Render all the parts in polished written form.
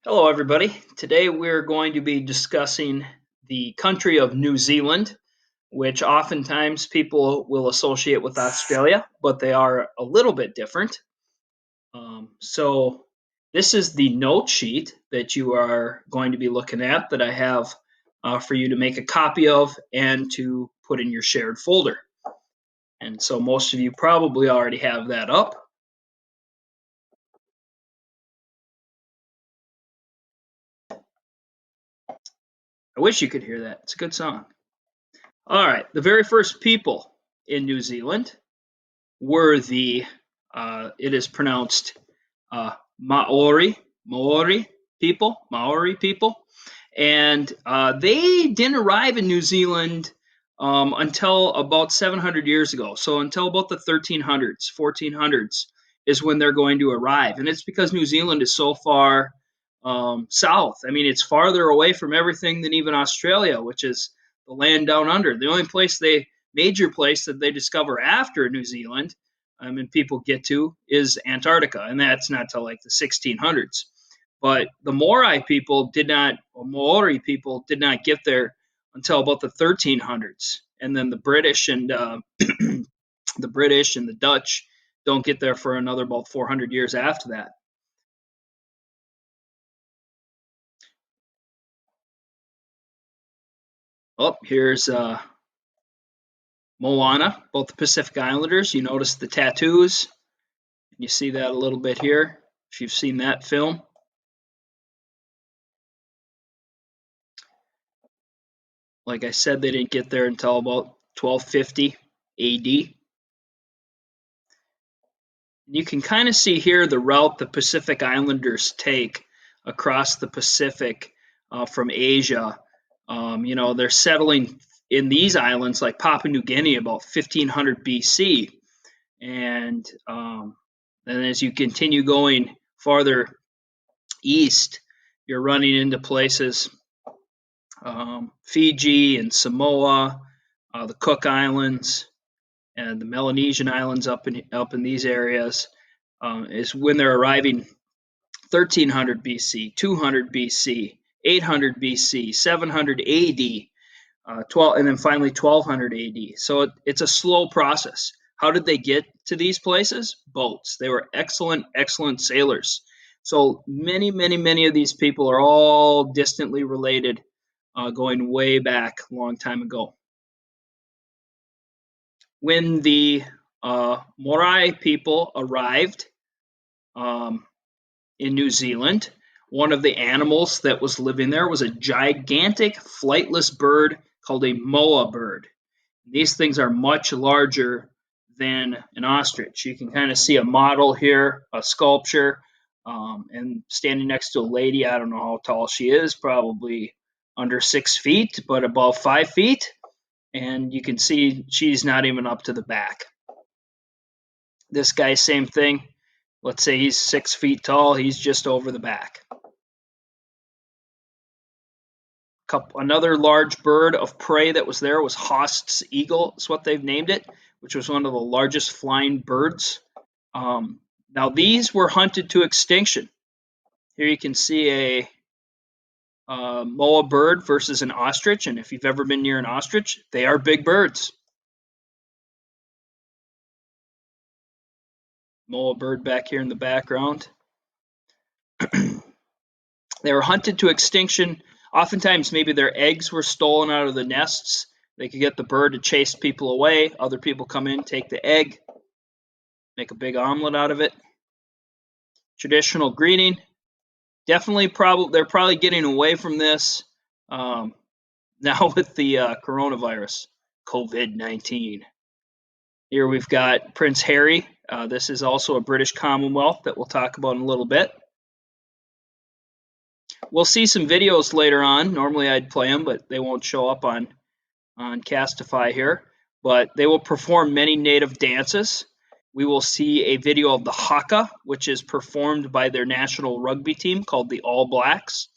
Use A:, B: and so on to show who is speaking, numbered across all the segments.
A: Hello, everybody. Today we're going to be discussing the country of New Zealand, which oftentimes people will associate with Australia, but they are a little bit different. So, this is the note sheet that you are going to be looking at that I have for you to make a copy of and to put in your shared folder. And so, most of you probably already have that up. I wish you could hear that. It's a good song. All right, the very first people in New Zealand were it is pronounced Maori people, and they didn't arrive in New Zealand until about 700 years ago. So until about the 1300s, 1400s is when they're going to arrive, and it's because New Zealand is so far south. I mean, it's farther away from everything than even Australia, which is the land down under. The only major place that they discover after New Zealand, and people get to, is Antarctica, and that's not till like the 1600s. But the Maori people did not get there until about the 1300s, and then the British and the Dutch don't get there for another about 400 years after that. Oh, here's Moana, both the Pacific Islanders. You notice the tattoos. You see that a little bit here if you've seen that film. Like I said, they didn't get there until about 1250 AD. You can kind of see here the route the Pacific Islanders take across the Pacific from Asia. They're settling in these islands like Papua New Guinea about 1500 BC. And then as you continue going farther east, you're running into places Fiji and Samoa, the Cook Islands, and the Melanesian Islands up in these areas. Is when they're arriving 1300 BC, 200 BC, 800 BC, 700 AD, 12, and then finally 1200 AD. So it's a slow process. How did they get to these places? Boats. They were excellent, excellent sailors. So many of these people are all distantly related, going way back a long time ago. When the Morai people arrived um, in New Zealand, one of the animals that was living there was a gigantic flightless bird called a moa bird. These things are much larger than an ostrich. You can kind of see a model here, a sculpture, and standing next to a lady. I don't know how tall she is, probably under 6 feet, but above 5 feet. And you can see she's not even up to the back. This guy, same thing. Let's say he's 6 feet tall, he's just over the back. Another large bird of prey that was there was Haast's eagle, is what they've named it, which was one of the largest flying birds. Now, these were hunted to extinction. Here you can see a moa bird versus an ostrich, and if you've ever been near an ostrich, they are big birds. Moa bird back here in the background. They were hunted to extinction. Oftentimes, maybe their eggs were stolen out of the nests. They could get the bird to chase people away. Other people come in, take the egg, make a big omelet out of it. Traditional greeting. Definitely, they're probably getting away from this now with the coronavirus, COVID-19. Here we've got Prince Harry. This is also a British Commonwealth that we'll talk about in a little bit. We'll see some videos later on. Normally I'd play them, but they won't show up on Castify here. But they will perform many native dances. We will see a video of the haka, which is performed by their national rugby team called the All Blacks.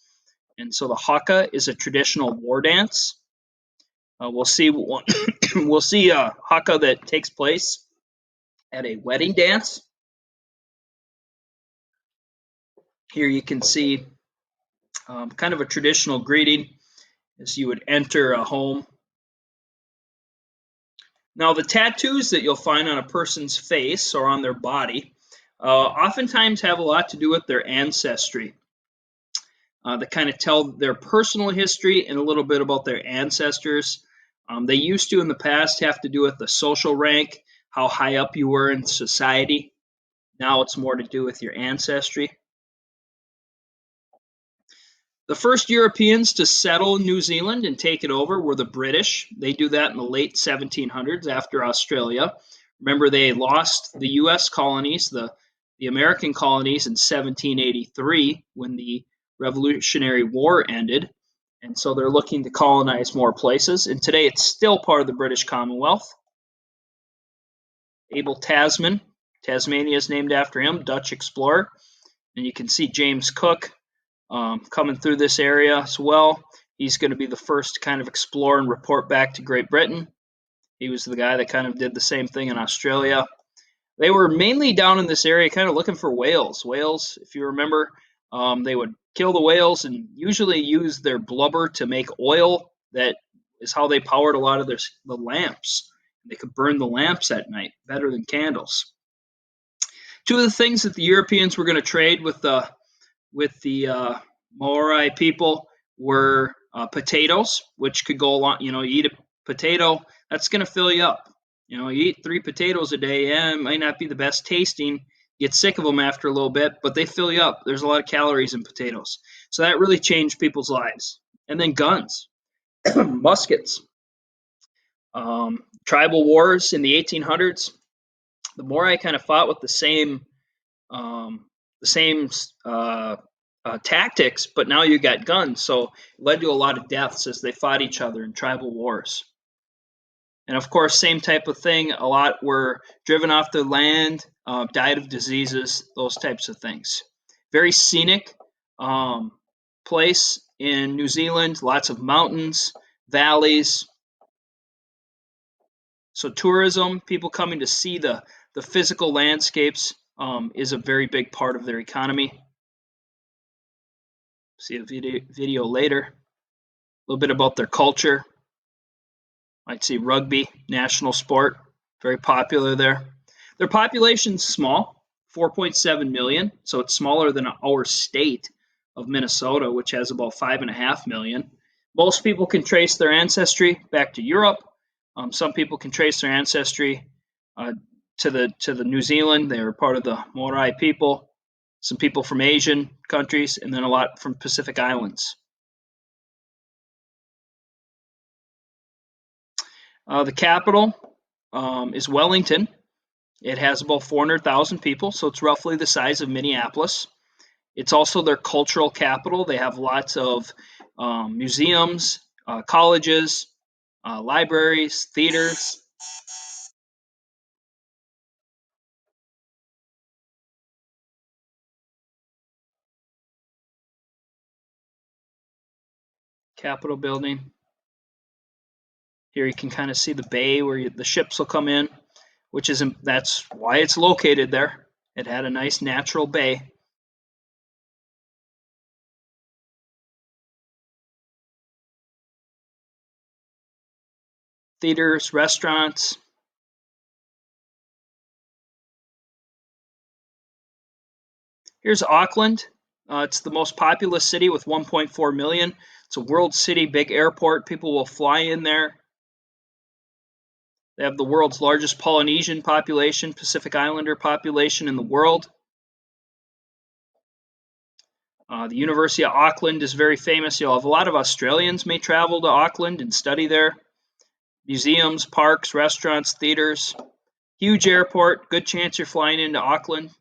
A: And so the haka is a traditional war dance. We'll see we'll see a haka that takes place at a wedding dance. Here you can see kind of a traditional greeting as you would enter a home. Now, the tattoos that you'll find on a person's face or on their body oftentimes have a lot to do with their ancestry. That kind of tell their personal history and a little bit about their ancestors. They used to, in the past, have to do with the social rank, how high up you were in society. Now it's more to do with your ancestry. The first Europeans to settle New Zealand and take it over were the British. They do that in the late 1700s after Australia. Remember, they lost the U.S. colonies, the American colonies in 1783 when the Revolutionary War ended. And so they're looking to colonize more places. And today it's still part of the British Commonwealth. Abel Tasman, Tasmania is named after him, Dutch explorer. And you can see James Cook coming through this area as well. He's going to be the first to kind of explore and report back to Great Britain. He was the guy that kind of did the same thing in Australia. They were mainly down in this area kind of looking for whales. Whales, if you remember, they would kill the whales and usually use their blubber to make oil. That is how they powered a lot of the lamps. They could burn the lamps at night better than candles. Two of the things that the Europeans were going to trade with the Maori people were potatoes, which could go along. You eat a potato, that's going to fill you up. You eat 3 potatoes a day, yeah, it might not be the best tasting. You get sick of them after a little bit, but they fill you up. There's a lot of calories in potatoes. So that really changed people's lives. And then guns, muskets. Tribal wars in the 1800s. The Maori kind of fought with the same tactics, but now you got guns, so it led to a lot of deaths as they fought each other in tribal wars. And of course, same type of thing. A lot were driven off their land, died of diseases, those types of things. Very scenic place in New Zealand. Lots of mountains, valleys. So tourism, people coming to see the physical landscapes is a very big part of their economy. See a video later. A little bit about their culture. Might see rugby, national sport, very popular there. Their population's small, 4.7 million, so it's smaller than our state of Minnesota, which has about 5.5 million. Most people can trace their ancestry back to Europe. Some people can trace their ancestry to the New Zealand. They were part of the Monarchy people. Some people from Asian countries, and then a lot from Pacific Islands. The capital is Wellington. It has about 400,000 people, so it's roughly the size of Minneapolis. It's also their cultural capital. They have lots of museums, colleges, libraries, theaters. Capitol building. Here you can kind of see the bay where the ships will come in, that's why it's located there. It had a nice natural bay. Theaters, restaurants. Here's Auckland. It's the most populous city with 1.4 million. It's a world city, big airport. People will fly in there. They have the world's largest Polynesian population, Pacific Islander population in the world. The University of Auckland is very famous. You'll have a lot of Australians may travel to Auckland and study there. Museums, parks, restaurants, theaters. Huge airport. Good chance you're flying into Auckland.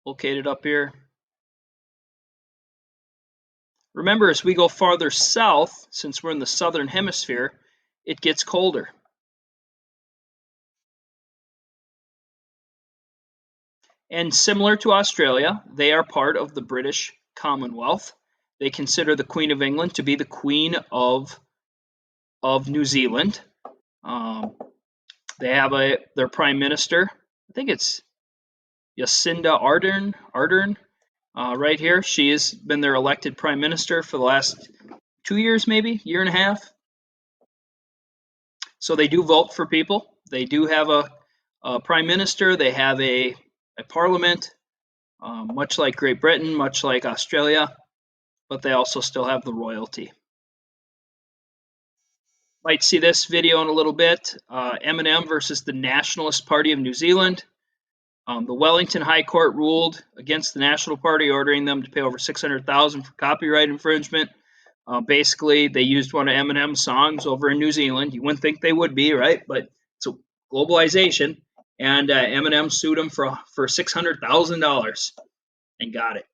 A: Located up here. Remember, as we go farther south, since we're in the southern hemisphere, it gets colder. And similar to Australia, they are part of the British Commonwealth. They consider the Queen of England to be the Queen of New Zealand. They have their Prime Minister. I think it's Jacinda Ardern. Right here, she has been their elected prime minister for the last 2 years, maybe, year and a half. So they do vote for people. They do have a prime minister. They have a parliament, much like Great Britain, much like Australia, but they also still have the royalty. Might see this video in a little bit. M&M versus the Nationalist Party of New Zealand. The Wellington High Court ruled against the National Party, ordering them to pay over $600,000 for copyright infringement. Basically, they used one of Eminem's songs over in New Zealand. You wouldn't think they would be, right? But it's a globalization, and Eminem sued them for $600,000 and got it.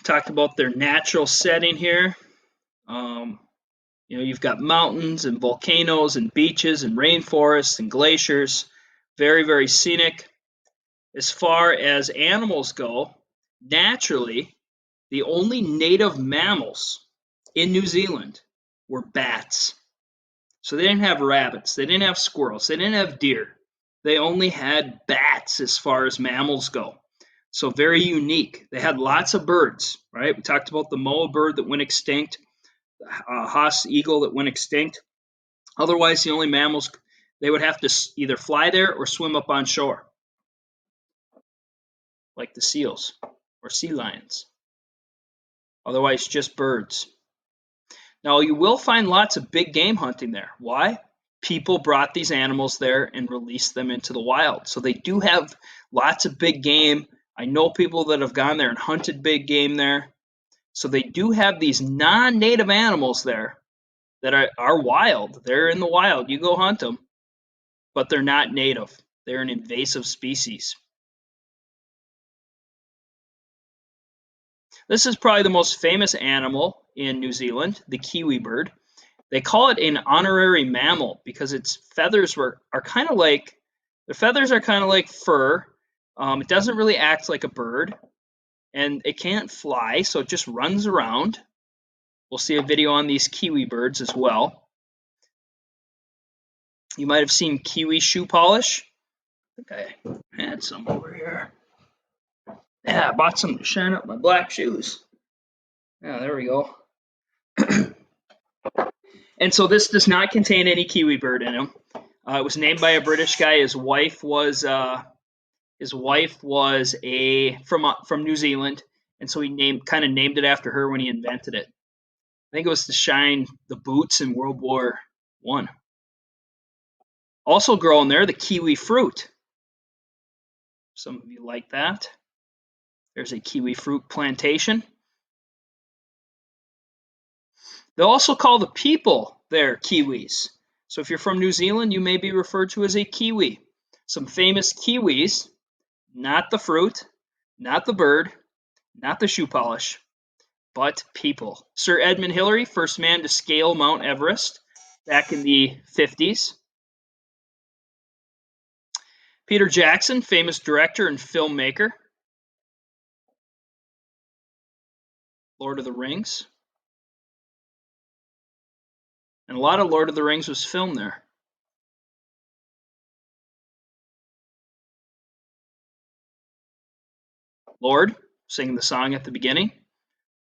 A: Talked about their natural setting here. You've got mountains and volcanoes and beaches and rainforests and glaciers. Very, very scenic. As far as animals go, naturally, the only native mammals in New Zealand were bats. So they didn't have rabbits, they didn't have squirrels, they didn't have deer. They only had bats as far as mammals go. So very unique. They had lots of birds, right? We talked about the moa bird that went extinct, Haas eagle that went extinct. Otherwise, the only mammals, they would have to either fly there or swim up on shore, like the seals or sea lions. Otherwise, just birds. Now, you will find lots of big game hunting there. Why? People brought these animals there and released them into the wild. So they do have lots of big game. I know people that have gone there and hunted big game there. So they do have these non-native animals there that are wild. They're in the wild. You go hunt them, but they're not native. They're an invasive species. This is probably the most famous animal in New Zealand, the kiwi bird. They call it an honorary mammal because its feathers are kind of like, the feathers are kind of like fur. It doesn't really act like a bird, and it can't fly, so it just runs around. We'll see a video on these kiwi birds as well. You might have seen kiwi shoe polish. I think I had some over here. Yeah, I bought some to shine up my black shoes. Yeah, there we go. And so this does not contain any kiwi bird in him. It was named by a British guy. His wife was a from New Zealand, and so he kind of named it after her when he invented it. I think it was to shine the boots in World War I. Also growing there, the kiwi fruit. Some of you like that. There's a kiwi fruit plantation. They'll also call the people there Kiwis. So if you're from New Zealand, you may be referred to as a Kiwi. Some famous Kiwis, not the fruit, not the bird, not the shoe polish, but people. Sir Edmund Hillary, first man to scale Mount Everest back in the 50s. Peter Jackson, famous director and filmmaker. Lord of the Rings. And a lot of Lord of the Rings was filmed there. Lord, singing the song at the beginning.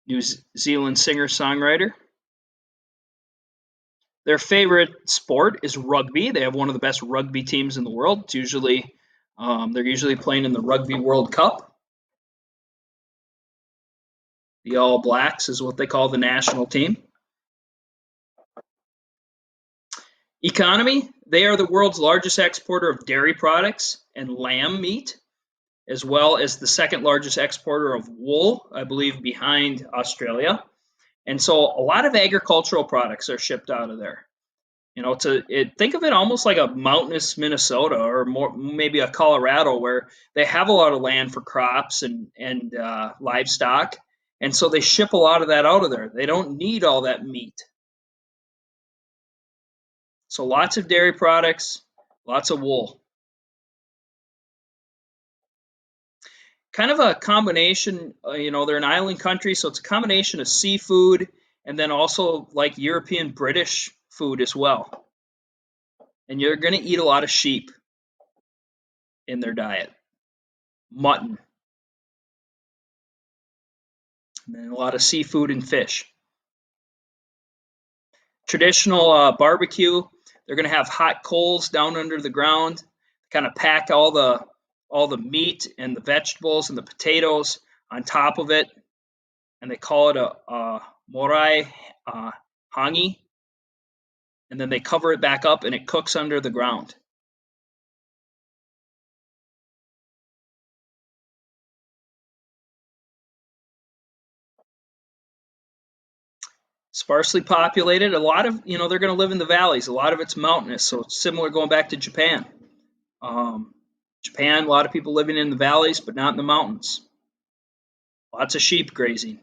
A: New Zealand singer-songwriter. Their favorite sport is rugby. They have one of the best rugby teams in the world. It's usually they're usually playing in the Rugby World Cup. The All Blacks is what they call the national team. Economy, they are the world's largest exporter of dairy products and lamb meat, as well as the second largest exporter of wool, I believe, behind Australia. And so a lot of agricultural products are shipped out of there. Think of it almost like a mountainous Minnesota or more maybe a Colorado where they have a lot of land for crops and livestock, and so they ship a lot of that out of there. They don't need all that meat. So lots of dairy products, lots of wool. kind of a combination. They're an island country, so it's a combination of seafood and then also like European British food as well. And you're going to eat a lot of sheep in their diet, mutton, and then a lot of seafood and fish. Traditional barbecue, they're going to have hot coals down under the ground, kind of pack all the meat and the vegetables and the potatoes on top of it, and they call it a morai hangi, and then they cover it back up and it cooks under the ground. Sparsely populated, a lot of they're going to live in the valleys. A lot of it's mountainous, so it's similar going back to Japan. Um, Japan, a lot of people living in the valleys, but not in the mountains. Lots of sheep grazing.